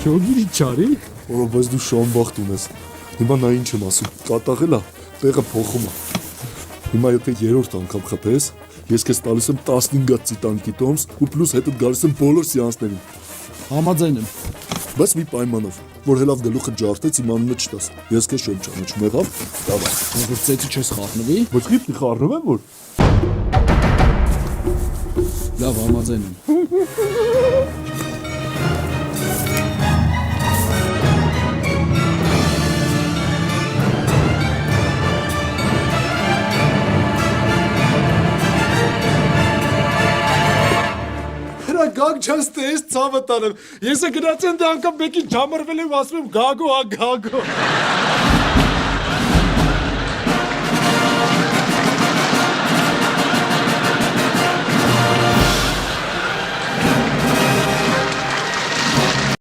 Շոգիրի չարի։ Որը բայց դու շամբախտ ունես։ Հիմա նա ինչ եմ ասում, կատաղել է, տեղը փոխում է։ Հիմա եթե երրորդ անգամ խփես, ես քեզ տալիս եմ 15 ծիտանկի տոմս ու պլյուս հետդ գալիս եմ բոլոր սեանսներին։ Համաձայն եմ։ Բայց մի պայմանով, որ հելավ գլուխը ջարդեց իմ անունը չտաս։ Ես քեզ չեմ ճանաչում, եղավ։ Դավա։ Որ ծեծի չես խառնվի։ Ոչ մի խառնում եմ որ։ Լավ, համաձայն եմ։ Գագ չես տես ցավը տանեմ։ Ես է գնացի ընդ անգամ մեկին ջամրվել եմ ասում եմ գագո, հա գագո։